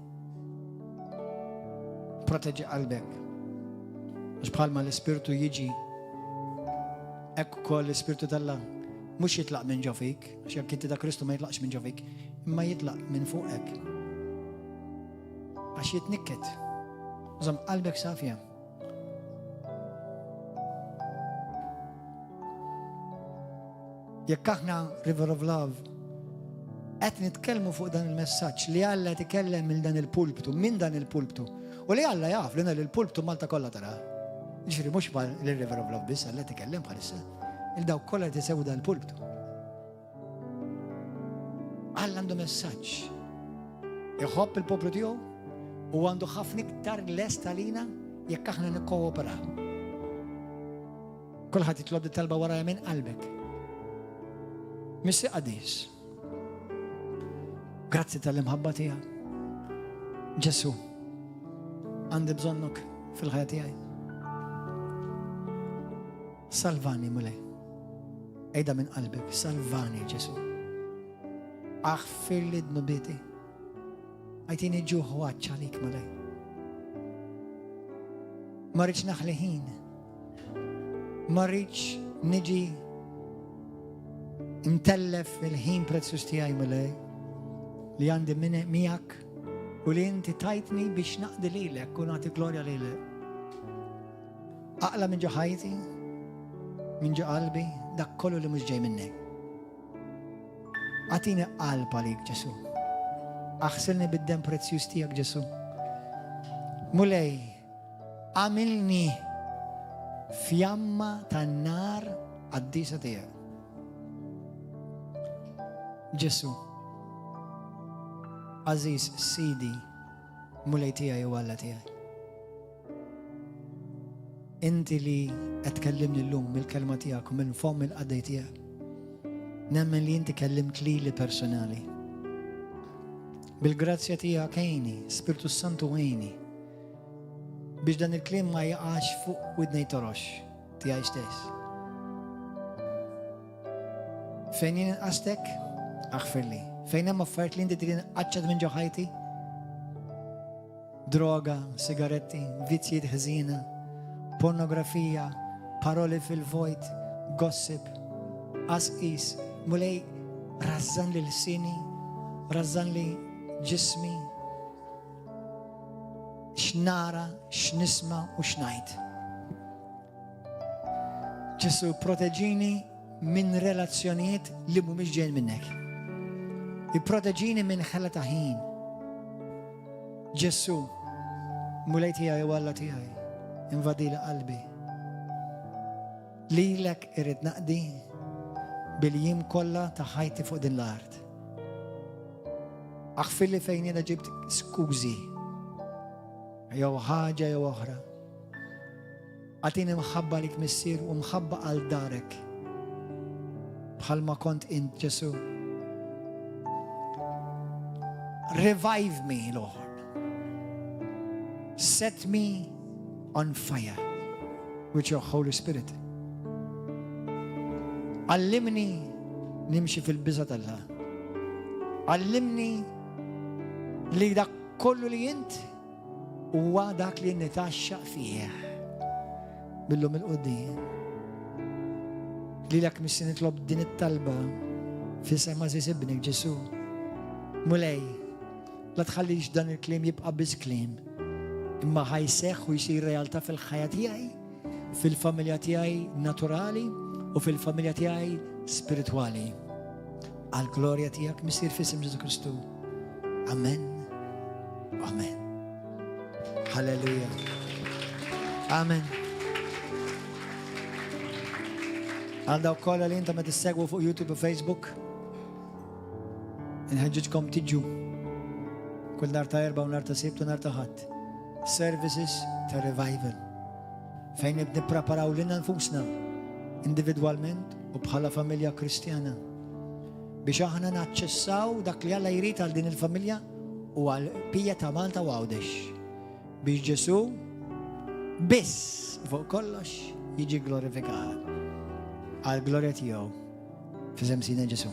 Speaker 1: بروتيج قلبك مش بحال ما الاسبيرتو يجي اكو كل الاسبيرتو تلا مش يطلع من جوفيك عشان كنت ده كريستو ما يطلعش من جوفيك ما يطلع من فوقك عشان يتنكت زم قلبك صافيه يكحنا ريفر اوف لاف نتكلموا فوق دان المساج ليه الله تكلم من دان البولبتو من دان البولبتو وليه الله يعرف لنا البولبتو مالتا كلها ترى يشري مش للريفر اوف لاف بس الله تكلم خالص الدو كلها تسوي دان البولبتو الله عنده مساج يخاف البوبلو ديو وعنده خاف نكتر لستالينا يكحنا نكوبرا كل حد يطلب الطلبه ورايا من قلبك مش قديس grazie tal-imħabba tiegħek. Ġesu, għandi bżonnok fil-ħajja tiegħi. Salvani mulej. Ejda minn qalbek, salvani Ġesu. Aħfir li dnubieti. Għajtini ġuħ waċċa lik mulej. Ma rridx naħli ħin. Ma rridx niġi imtellef il-ħin prezzjuż tiegħi mulej. li għandi miegħek u li inti tajtni biex naqdi lilek u nagħti glorja lilek. Aqla minn ġo ħajti, minn ġo qalbi, dak kollu li mhux ġej minnek. Għatini qalb għalik Ġesu. Aħsilni bid-dem prezzjuż tiegħek Ġesu. Mulej, għamilni fjamma tan-nar għad-disa tiegħek. Ġesu. Aziz Sidi, mulej tiegħi u Alla tiegħi. Inti li qed tkellimni llum mill-kelma tiegħek u minn fom il-qadej tiegħek. Nemmen li inti kellimt lili personali. Bil-grazzja tiegħek għajni, Spiritu Santu għajni, biex dan il-kliem ma jaqax fuq widnej torox tiegħi stess. Fejn jien inqastek, aħfirli. Fejn hemm affarijiet li inti trid qaċċad minn ġo ħajti? Droga, sigaretti, vizjiet ħżina, pornografija, paroli fil-vojt, gossip, asqis, mulej razzan li l-sini, razzan li ġismi, x'nara, x'nisma u x'ngħid. Ġesu proteġini minn relazzjonijiet li mhumiex ġejjin minnek. Ipproteġini minn ħela ta' ħin. Ġesu, mulej tiegħi u Alla tiegħi, invadila qalbi. Lilek irid naqdi bil-jiem kollha ta' ħajti fuq din l-art. Aħfilli fejn jiena ġibt skużi. Jew ħaġa jew oħra. Għatini mħabba lik missier u mħabba għal darek. Bħalma kont int Ġesu. Revive me, Lord. Set me on fire with your Holy Spirit. Allimni nimxi fil-biża tal-la. Allimni li dak kollu li jint huwa dak li nitaxxaq fih. Billum il-qudiem. Li lek missi nitlob din it-talba f'isem Aziz ibnik Ġesu. Mulej, la tħallix dan il-klim jibqa' biss klim. Imma ħajseħħ u jsir realtà fil-ħajja tiegħi, fil-familja tiegħi naturali u fil-familja tiegħi spiritwali. Għal glorja tiegħek missier f'isem Ġesu Kristu. Amen Amen. Hallelujah. Amen. Għandaw kolla li inta ma tissegwu fuq YouTube u Facebook. Nħedġiġkom tiġu. Kull nar ta' erba' u nar ta' sibt u nar ta' ħadd. Services ta' revival. Fejn nippreparaw lilna nfusna individwalment u bħala familja kristjana biex aħna naċċessaw dak li Alla jrid għal din il-familja u għal pija ta' Malta u Għawdex. Biex Ġesu biss fuq kollox jiġi glorifikat. Għal glorja tiegħu fi żemsina Ġesu.